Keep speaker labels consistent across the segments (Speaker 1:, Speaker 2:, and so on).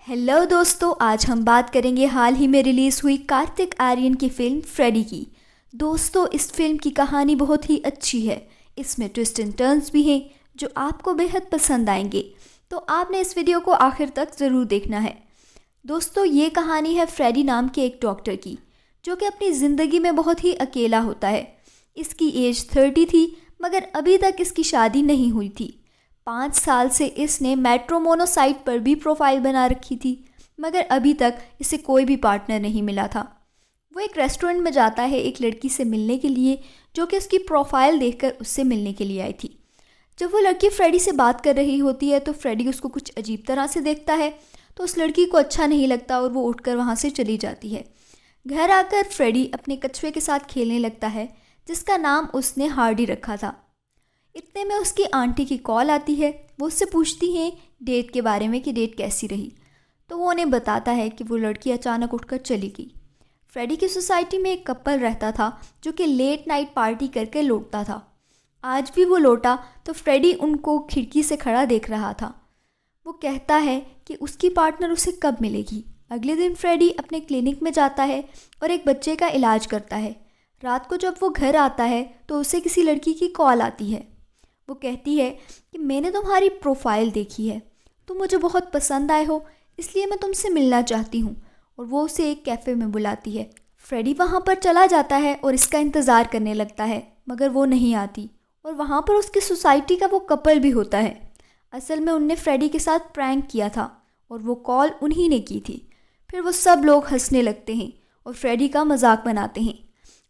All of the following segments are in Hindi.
Speaker 1: हेलो दोस्तों, आज हम बात करेंगे हाल ही में रिलीज़ हुई कार्तिक आर्यन की फिल्म फ्रेडी की। दोस्तों, इस फिल्म की कहानी बहुत ही अच्छी है। इसमें ट्विस्ट एंड टर्न्स भी हैं जो आपको बेहद पसंद आएंगे, तो आपने इस वीडियो को आखिर तक ज़रूर देखना है। दोस्तों, ये कहानी है फ्रेडी नाम के एक डॉक्टर की, जो कि अपनी ज़िंदगी में बहुत ही अकेला होता है। इसकी एज 30 थी, मगर अभी तक इसकी शादी नहीं हुई थी। 5 साल से इसने मैट्रोमोनो साइट पर भी प्रोफाइल बना रखी थी, मगर अभी तक इसे कोई भी पार्टनर नहीं मिला था। वो एक रेस्टोरेंट में जाता है एक लड़की से मिलने के लिए, जो कि उसकी प्रोफाइल देखकर उससे मिलने के लिए आई थी। जब वो लड़की फ्रेडी से बात कर रही होती है तो फ्रेडी उसको कुछ अजीब तरह से देखता है, तो उस लड़की को अच्छा नहीं लगता और वो उठकर वहाँ से चली जाती है। घर आकर फ्रेडी अपने कछुए के साथ खेलने लगता है, जिसका नाम उसने हार्डी रखा था। इतने में उसकी आंटी की कॉल आती है। वो उससे पूछती हैं डेट के बारे में कि डेट कैसी रही, तो वो उन्हें बताता है कि वो लड़की अचानक उठकर चली गई। फ्रेडी की सोसाइटी में एक कपल रहता था जो कि लेट नाइट पार्टी करके लौटता था। आज भी वो लौटा तो फ्रेडी उनको खिड़की से खड़ा देख रहा था। वो कहता है कि उसकी पार्टनर उसे कब मिलेगी। अगले दिन फ्रेडी अपने क्लिनिक में जाता है और एक बच्चे का इलाज करता है। रात को जब वो घर आता है तो उसे किसी लड़की की कॉल आती है। वो कहती है कि मैंने तुम्हारी प्रोफाइल देखी है, तुम मुझे बहुत पसंद आए हो, इसलिए मैं तुमसे मिलना चाहती हूँ। और वो उसे एक कैफ़े में बुलाती है। फ्रेडी वहाँ पर चला जाता है और इसका इंतज़ार करने लगता है, मगर वो नहीं आती। और वहाँ पर उसकी सोसाइटी का वो कपल भी होता है। असल में उनने फ्रेडी के साथ प्रैंक किया था और वो कॉल उन्हीं ने की थी। फिर वो सब लोग हंसने लगते हैं और फ्रेडी का मजाक बनाते हैं।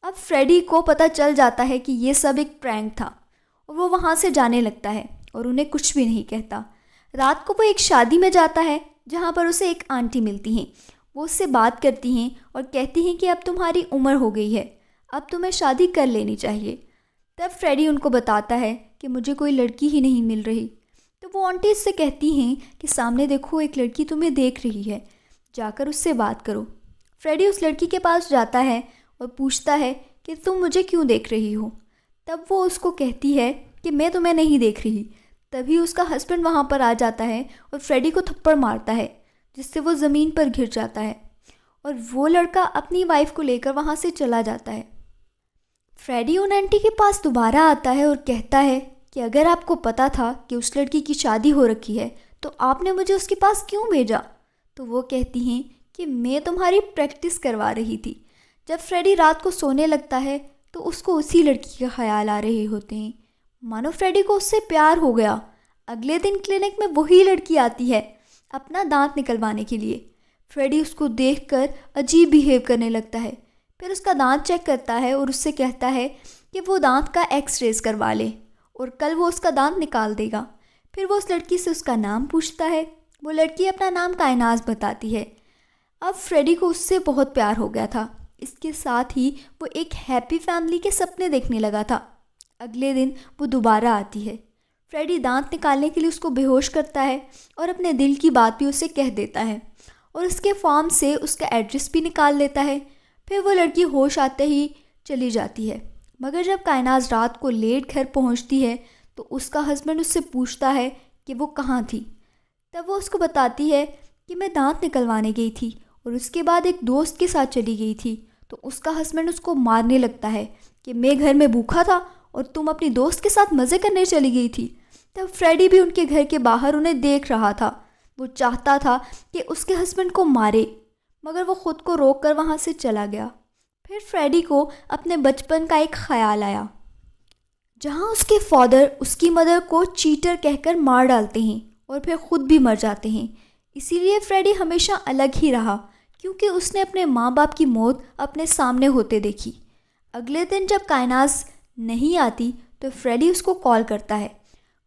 Speaker 1: अब फ्रेडी को पता चल जाता है कि ये सब एक प्रैंक था और वो वहाँ से जाने लगता है और उन्हें कुछ भी नहीं कहता। रात को वो एक शादी में जाता है जहाँ पर उसे एक आंटी मिलती हैं। वो उससे बात करती हैं और कहती हैं कि अब तुम्हारी उम्र हो गई है, अब तुम्हें शादी कर लेनी चाहिए। तब फ्रेडी उनको बताता है कि मुझे कोई लड़की ही नहीं मिल रही। तो वो आंटी इससे कहती हैं कि सामने देखो, एक लड़की तुम्हें देख रही है, जाकर उससे बात करो। फ्रेडी उस लड़की के पास जाता है और पूछता है कि तुम मुझे क्यों देख रही हो। तब वो उसको कहती है कि मैं तुम्हें नहीं देख रही। तभी उसका हस्बैंड वहाँ पर आ जाता है और फ्रेडी को थप्पड़ मारता है, जिससे वो ज़मीन पर गिर जाता है और वो लड़का अपनी वाइफ को लेकर वहाँ से चला जाता है। फ्रेडी उन आंटी के पास दोबारा आता है और कहता है कि अगर आपको पता था कि उस लड़की की शादी हो रखी है तो आपने मुझे उसके पास क्यों भेजा। तो वो कहती हैं कि मैं तुम्हारी प्रैक्टिस करवा रही थी। जब फ्रेडी रात को सोने लगता है तो उसको उसी लड़की के ख्याल आ रहे होते हैं, मानो फ्रेडी को उससे प्यार हो गया। अगले दिन क्लिनिक में वही लड़की आती है अपना दांत निकलवाने के लिए। फ्रेडी उसको देखकर अजीब बिहेव करने लगता है। फिर उसका दांत चेक करता है और उससे कहता है कि वो दांत का एक्सरेज करवा ले और कल वो उसका दांत निकाल देगा। फिर वो उस लड़की से उसका नाम पूछता है। वो लड़की अपना नाम कायनाज बताती है। अब फ्रेडी को उससे बहुत प्यार हो गया था। इसके साथ ही वो एक हैप्पी फैमिली के सपने देखने लगा था। अगले दिन वो दोबारा आती है। फ्रेडी दांत निकालने के लिए उसको बेहोश करता है और अपने दिल की बात भी उसे कह देता है और उसके फॉर्म से उसका एड्रेस भी निकाल लेता है। फिर वो लड़की होश आते ही चली जाती है। मगर जब कायनाज रात को लेट घर पहुंचती है तो उसका हस्बैंड उससे पूछता है कि वो कहाँ थी। तब वो उसको बताती है कि मैं दांत निकलवाने गई थी और उसके बाद एक दोस्त के साथ चली गई थी। तो उसका हस्बैंड उसको मारने लगता है कि मैं घर में भूखा था और तुम अपनी दोस्त के साथ मज़े करने चली गई थी। तब फ्रेडी भी उनके घर के बाहर उन्हें देख रहा था। वो चाहता था कि उसके हस्बैंड को मारे, मगर वो ख़ुद को रोक कर वहाँ से चला गया। फिर फ्रेडी को अपने बचपन का एक ख्याल आया, जहाँ उसके फादर उसकी मदर को चीटर कहकर मार डालते हैं और फिर ख़ुद भी मर जाते हैं। इसीलिए फ्रेडी हमेशा अलग ही रहा, क्योंकि उसने अपने माँ बाप की मौत अपने सामने होते देखी। अगले दिन जब कायनाज नहीं आती तो फ्रेडी उसको कॉल करता है।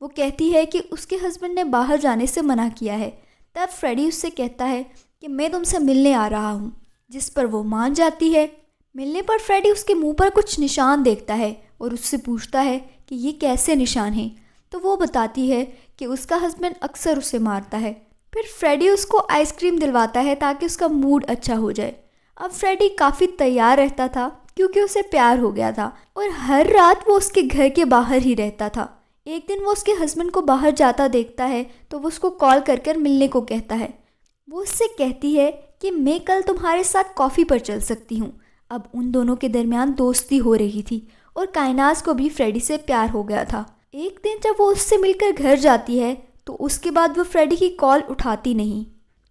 Speaker 1: वो कहती है कि उसके हस्बैंड ने बाहर जाने से मना किया है। तब फ्रेडी उससे कहता है कि मैं तुमसे मिलने आ रहा हूँ, जिस पर वो मान जाती है। मिलने पर फ्रेडी उसके मुंह पर कुछ निशान देखता है और उससे पूछता है कि ये कैसे निशान हैं। तो वो बताती है कि उसका हस्बैंड अक्सर उसे मारता है। फिर फ्रेडी उसको आइसक्रीम दिलवाता है ताकि उसका मूड अच्छा हो जाए। अब फ्रेडी काफ़ी तैयार रहता था क्योंकि उसे प्यार हो गया था और हर रात वो उसके घर के बाहर ही रहता था। एक दिन वो उसके हस्बैंड को बाहर जाता देखता है तो वो उसको कॉल कर कर मिलने को कहता है। वो उससे कहती है कि मैं कल तुम्हारे साथ कॉफ़ी पर चल सकती हूँ। अब उन दोनों के दरमियान दोस्ती हो रही थी और कायनाज को भी फ्रेडी से प्यार हो गया था। एक दिन जब वो उससे मिलकर घर जाती है तो उसके बाद वो फ्रेडी की कॉल उठाती नहीं।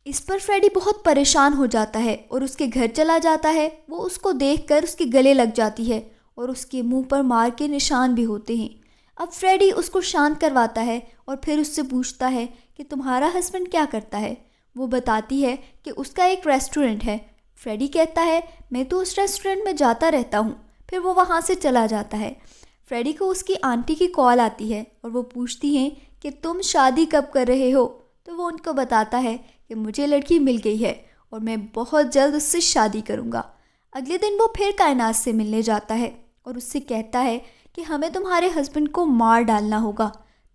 Speaker 1: इस पर फ्रेडी बहुत परेशान हो जाता है और उसके घर चला जाता है। वो उसको देखकर उसके गले लग जाती है और उसके मुंह पर मार के निशान भी होते हैं। अब फ्रेडी उसको शांत करवाता है और फिर उससे पूछता है कि तुम्हारा हस्बैंड क्या करता है। वो बताती है कि उसका एक रेस्टोरेंट है। फ्रेडी कहता है मैं तो उस रेस्टोरेंट में जाता रहता हूँ। फिर वो वहाँ से चला जाता है। फ्रेडी को उसकी आंटी की कॉल आती है और वो पूछती हैं कि तुम शादी कब कर रहे हो। तो वो उनको बताता है कि मुझे लड़की मिल गई है और मैं बहुत जल्द उससे शादी करूँगा। अगले दिन वो फिर कायनात से मिलने जाता है और उससे कहता है कि हमें तुम्हारे हस्बैंड को मार डालना होगा,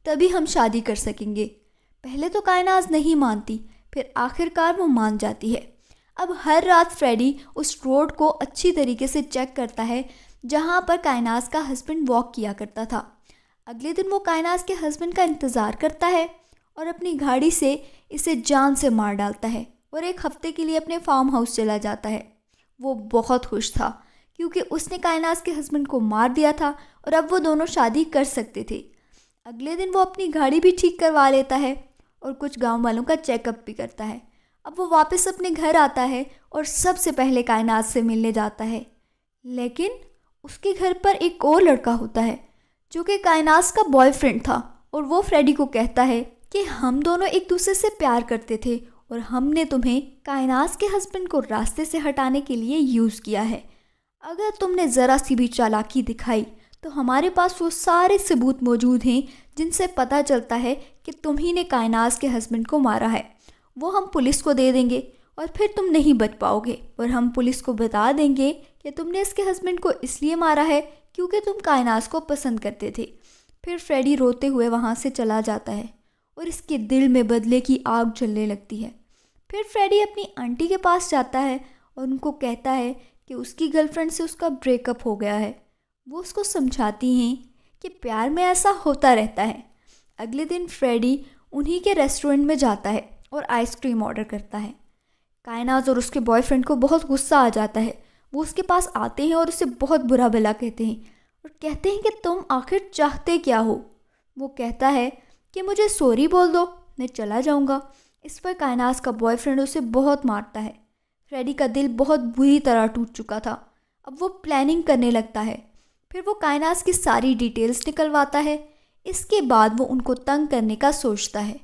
Speaker 1: तभी हम शादी कर सकेंगे। पहले तो कायनात नहीं मानती, फिर आखिरकार वो मान जाती है। अब हर रात फ्रेडी उस रोड को अच्छी तरीके से चेक करता है जहाँ पर कायनात का हस्बैंड वॉक किया करता था। अगले दिन वो कायनात के हस्बैंड का इंतज़ार करता है और अपनी गाड़ी से इसे जान से मार डालता है और एक हफ्ते के लिए अपने फार्म हाउस चला जाता है। वो बहुत खुश था क्योंकि उसने कायनात के हस्बैंड को मार दिया था और अब वो दोनों शादी कर सकते थे। अगले दिन वो अपनी गाड़ी भी ठीक करवा लेता है और कुछ गांव वालों का चेकअप भी करता है। अब वो वापस अपने घर आता है और सबसे पहले कायनात से मिलने जाता है। लेकिन उसके घर पर एक और लड़का होता है जो कि कायनात का बॉयफ्रेंड था और वो फ्रेडी को कहता है कि हम दोनों एक दूसरे से प्यार करते थे और हमने तुम्हें कायनात के हस्बैंड को रास्ते से हटाने के लिए यूज़ किया है। अगर तुमने ज़रा सी भी चालाकी दिखाई तो हमारे पास वो सारे सबूत मौजूद हैं जिनसे पता चलता है कि तुम ही ने कायनात के हस्बैंड को मारा है। वो हम पुलिस को दे देंगे और फिर तुम नहीं बच पाओगे और हम पुलिस को बता देंगे कि तुमने इसके हस्बैंड को इसलिए मारा है क्योंकि तुम कायनात को पसंद करते थे। फिर फ्रेडी रोते हुए वहाँ से चला जाता है और इसके दिल में बदले की आग जलने लगती है। फिर फ्रेडी अपनी आंटी के पास जाता है और उनको कहता है कि उसकी गर्लफ्रेंड से उसका ब्रेकअप हो गया है। वो उसको समझाती हैं कि प्यार में ऐसा होता रहता है। अगले दिन फ्रेडी उन्हीं के रेस्टोरेंट में जाता है और आइसक्रीम ऑर्डर करता है। कायनात और उसके बॉयफ्रेंड को बहुत गुस्सा आ जाता है। वो उसके पास आते हैं और उसे बहुत बुरा भला कहते हैं और कहते हैं कि तुम आखिर चाहते क्या हो। वो कहता है कि मुझे सॉरी बोल दो, मैं चला जाऊंगा। इस पर कायनात का बॉयफ्रेंड उसे बहुत मारता है। फ्रेडी का दिल बहुत बुरी तरह टूट चुका था। अब वो प्लानिंग करने लगता है। फिर वो कायनात की सारी डिटेल्स निकलवाता है। इसके बाद वो उनको तंग करने का सोचता है।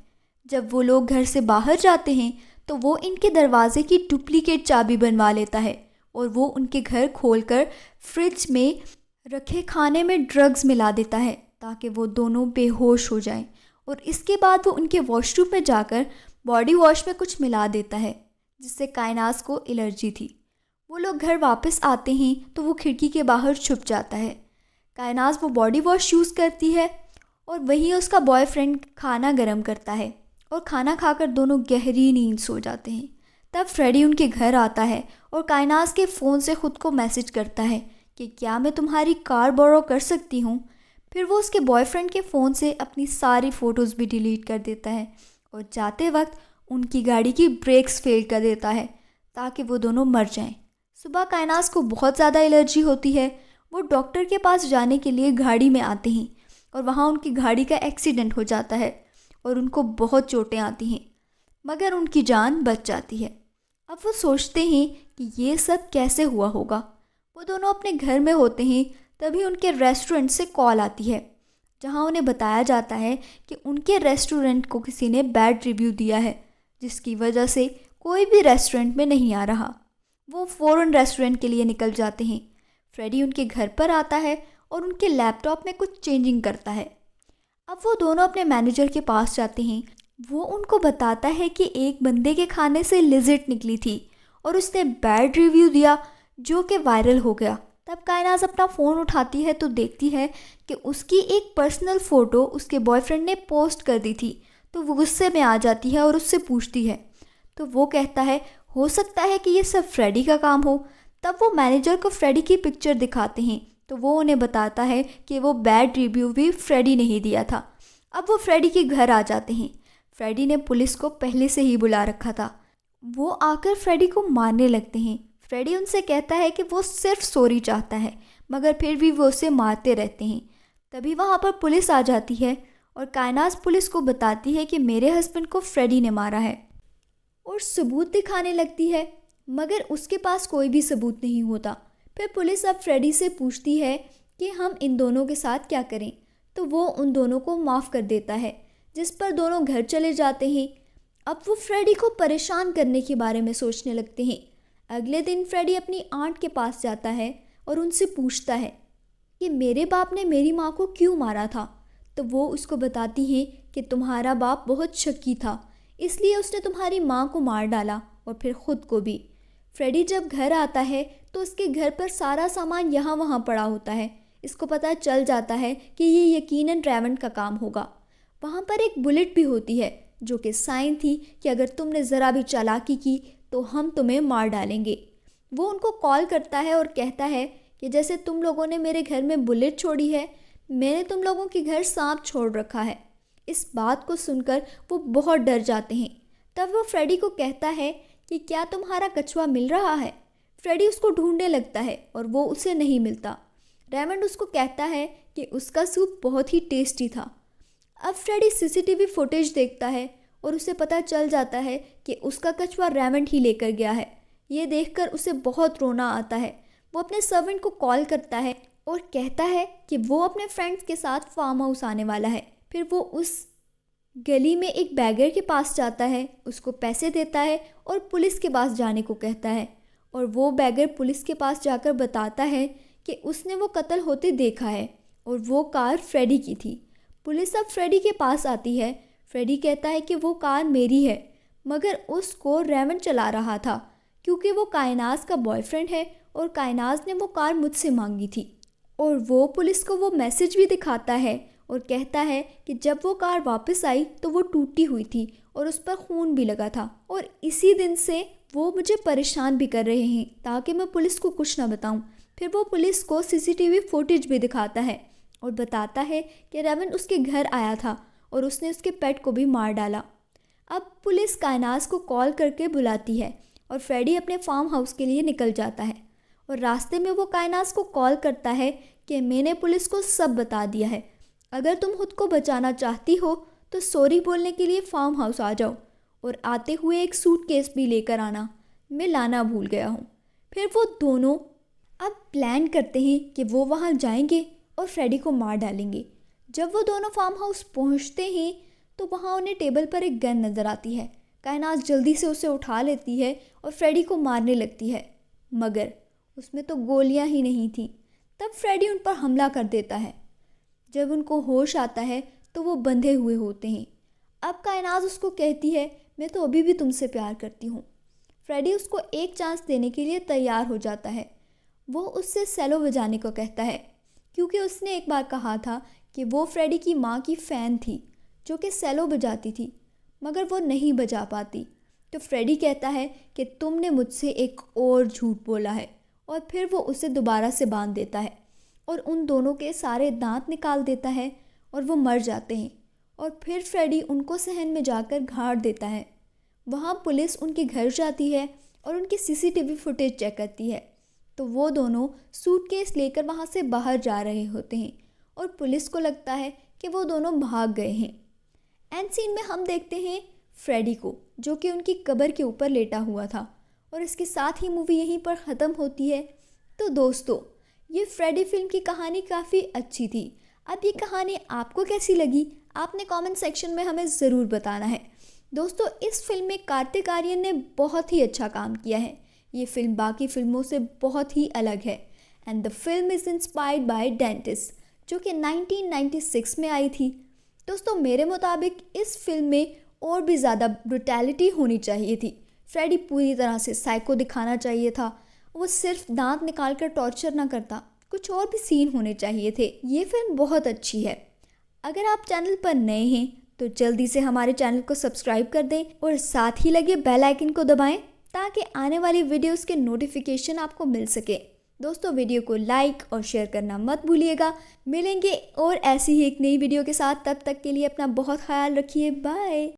Speaker 1: जब वो लोग घर से बाहर जाते हैं तो वो इनके दरवाजे की डुप्लीकेट चाबी बनवा लेता है और वो उनके घर खोलकर फ्रिज में रखे खाने में ड्रग्स मिला देता है ताकि वो दोनों बेहोश हो जाएं। और इसके बाद वो उनके वॉशरूम में जाकर बॉडी वॉश में कुछ मिला देता है जिससे कायनात को एलर्जी थी। वो लोग घर वापस आते हैं तो वो खिड़की के बाहर छुप जाता है। कायनात वो बॉडी वॉश यूज़ करती है और वहीं उसका बॉयफ्रेंड खाना गर्म करता है और खाना खाकर दोनों गहरी नींद सो जाते हैं। तब फ्रेडी उनके घर आता है और कायनात के फ़ोन से ख़ुद को मैसेज करता है कि क्या मैं तुम्हारी कार बोरो कर सकती हूँ। फिर वो उसके बॉयफ्रेंड के फ़ोन से अपनी सारी फ़ोटोज़ भी डिलीट कर देता है और जाते वक्त उनकी गाड़ी की ब्रेक्स फेल कर देता है ताकि वो दोनों मर जाएं। सुबह कायनात को बहुत ज़्यादा एलर्जी होती है। वो डॉक्टर के पास जाने के लिए गाड़ी में आते हैं और वहाँ उनकी गाड़ी का एक्सीडेंट हो जाता है और उनको बहुत चोटें आती हैं, मगर उनकी जान बच जाती है। अब वो सोचते हैं कि ये सब कैसे हुआ होगा। वो दोनों अपने घर में होते हैं तभी उनके रेस्टोरेंट से कॉल आती है जहाँ उन्हें बताया जाता है कि उनके रेस्टोरेंट को किसी ने बैड रिव्यू दिया है जिसकी वजह से कोई भी रेस्टोरेंट में नहीं आ रहा। वो फ़ौरन रेस्टोरेंट के लिए निकल जाते हैं। फ्रेडी उनके घर पर आता है और उनके लैपटॉप में कुछ चेंजिंग करता है। अब वो दोनों अपने मैनेजर के पास जाते हैं। वो उनको बताता है कि एक बंदे के खाने से लिजर्ड निकली थी और उसने बैड रिव्यू दिया जो कि वायरल हो गया। तब कायनात अपना फ़ोन उठाती है तो देखती है कि उसकी एक पर्सनल फ़ोटो उसके बॉयफ्रेंड ने पोस्ट कर दी थी। तो वो गुस्से में आ जाती है और उससे पूछती है तो वो कहता है हो सकता है कि ये सब फ्रेडी का काम हो। तब वो मैनेजर को फ्रेडी की पिक्चर दिखाते हैं तो वो उन्हें बताता है कि वो बैड रिव्यू भी फ्रेडी ने ही दिया था। अब वो फ्रेडी के घर आ जाते हैं। फ्रेडी ने पुलिस को पहले से ही बुला रखा था वो आकर फ्रेडी को मारने लगते हैं। फ्रेडी उनसे कहता है कि वो सिर्फ सॉरी चाहता है, मगर फिर भी वो उसे मारते रहते हैं। तभी वहाँ पर पुलिस आ जाती है और कायनात पुलिस को बताती है कि मेरे हस्बैंड को फ्रेडी ने मारा है और सबूत दिखाने लगती है, मगर उसके पास कोई भी सबूत नहीं होता। फिर पुलिस अब फ्रेडी से पूछती है कि हम इन दोनों के साथ क्या करें, तो वो उन दोनों को माफ़ कर देता है, जिस पर दोनों घर चले जाते हैं। अब वो फ्रेडी को परेशान करने के बारे में सोचने लगते हैं। अगले दिन फ्रेडी अपनी आंट के पास जाता है और उनसे पूछता है कि मेरे बाप ने मेरी माँ को क्यों मारा था। तो वो उसको बताती हैं कि तुम्हारा बाप बहुत शक्की था, इसलिए उसने तुम्हारी माँ को मार डाला और फिर ख़ुद को भी। फ्रेडी जब घर आता है तो उसके घर पर सारा सामान यहाँ वहाँ पड़ा होता है। इसको पता चल जाता है कि ये यकीनन रेमंड का काम होगा। वहाँ पर एक बुलेट भी होती है जो कि साइन थी कि अगर तुमने ज़रा भी चालाकी की तो हम तुम्हें मार डालेंगे। वो उनको कॉल करता है और कहता है कि जैसे तुम लोगों ने मेरे घर में बुलेट छोड़ी है, मैंने तुम लोगों के घर सांप छोड़ रखा है। इस बात को सुनकर वो बहुत डर जाते हैं। तब वो फ्रेडी को कहता है कि क्या तुम्हारा कछुआ मिल रहा है। फ्रेडी उसको ढूंढने लगता है और वो उसे नहीं मिलता। रेमंड उसको कहता है कि उसका सूप बहुत ही टेस्टी था। अब फ्रेडी सीसीटीवी फुटेज देखता है और उसे पता चल जाता है कि उसका कछुआ रेमंड ही लेकर गया है। ये देखकर उसे बहुत रोना आता है। वो अपने सर्वेंट को कॉल करता है और कहता है कि वो अपने फ्रेंड्स के साथ फार्म हाउस आने वाला है। फिर वो उस गली में एक बैगर के पास जाता है, उसको पैसे देता है और पुलिस के पास जाने को कहता है। और वो बैगर पुलिस के पास जाकर बताता है कि उसने वो कत्ल होते देखा है और वो कार फ्रेडी की थी। पुलिस अब फ्रेडी के पास आती है। फ्रेडी कहता है कि वो कार मेरी है, मगर उसको रेमंड चला रहा था क्योंकि वो कायनात का बॉयफ्रेंड है और कायनात ने वो कार मुझसे मांगी थी। और वो पुलिस को वो मैसेज भी दिखाता है और कहता है कि जब वो कार वापस आई तो वो टूटी हुई थी और उस पर खून भी लगा था और इसी दिन से वो मुझे परेशान भी कर रहे हैं ताकि मैं पुलिस को कुछ ना बताऊं। फिर वो पुलिस को सीसीटीवी फुटेज भी दिखाता है और बताता है कि रेमंड उसके घर आया था और उसने उसके पेट को भी मार डाला। अब पुलिस कायनात को कॉल करके बुलाती है और फ्रेडी अपने फार्म हाउस के लिए निकल जाता है। और रास्ते में वो कायनात को कॉल करता है कि मैंने पुलिस को सब बता दिया है, अगर तुम खुद को बचाना चाहती हो तो सॉरी बोलने के लिए फार्म हाउस आ जाओ और आते हुए एक सूटकेस भी लेकर आना, मैं लाना भूल गया हूँ। फिर वो दोनों अब प्लान करते हैं कि वो वहाँ जाएंगे और फ्रेडी को मार डालेंगे। जब वो दोनों फार्म हाउस पहुँचते हैं तो वहाँ उन्हें टेबल पर एक गन नज़र आती है। कायनात जल्दी से उसे उठा लेती है और फ्रेडी को मारने लगती है, मगर उसमें तो गोलियाँ ही नहीं थी। तब फ्रेडी उन पर हमला कर देता है। जब उनको होश आता है तो वो बंधे हुए होते हैं। अब कायनात उसको कहती है मैं तो अभी भी तुमसे प्यार करती हूँ। फ्रेडी उसको एक चांस देने के लिए तैयार हो जाता है। वो उससे सेलो बजाने को कहता है क्योंकि उसने एक बार कहा था कि वो फ्रेडी की माँ की फ़ैन थी जो कि सेलो बजाती थी, मगर वो नहीं बजा पाती। तो फ्रेडी कहता है कि तुमने मुझसे एक और झूठ बोला है, और फिर वो उसे दोबारा से बांध देता है और उन दोनों के सारे दांत निकाल देता है और वो मर जाते हैं। और फिर फ्रेडी उनको सहन में जाकर गाड़ देता है। वहाँ पुलिस उनके घर जाती है और उनकी सीसीटीवी फुटेज चेक करती है तो वो दोनों सूटकेस लेकर वहाँ से बाहर जा रहे होते हैं और पुलिस को लगता है कि वो दोनों भाग गए हैं। एंड सीन में हम देखते हैं फ्रेडी को जो कि उनकी कब्र के ऊपर लेटा हुआ था और इसके साथ ही मूवी यहीं पर ख़त्म होती है। तो दोस्तों, ये फ्रेडी फिल्म की कहानी काफ़ी अच्छी थी। अब ये कहानी आपको कैसी लगी आपने कमेंट सेक्शन में हमें ज़रूर बताना है। दोस्तों, इस फिल्म में कार्तिक आर्यन ने बहुत ही अच्छा काम किया है। ये फिल्म बाकी फिल्मों से बहुत ही अलग है। And the film is inspired by dentist जो कि 1996 में आई थी। दोस्तों, मेरे मुताबिक इस फिल्म में और भी ज़्यादा ब्रुटैलिटी होनी चाहिए थी। फ्रेडी पूरी तरह से साइको दिखाना चाहिए था। वो सिर्फ दांत निकाल कर टॉर्चर ना करता, कुछ और भी सीन होने चाहिए थे। ये फिल्म बहुत अच्छी है। अगर आप चैनल पर नए हैं तो जल्दी से हमारे चैनल को सब्सक्राइब कर दें और साथ ही लगे बेल आइकन को दबाएं ताकि आने वाली वीडियोस के नोटिफिकेशन आपको मिल सके। दोस्तों, वीडियो को लाइक और शेयर करना मत भूलिएगा। मिलेंगे और ऐसी ही एक नई वीडियो के साथ, तब तक के लिए अपना बहुत ख्याल रखिए। बाय।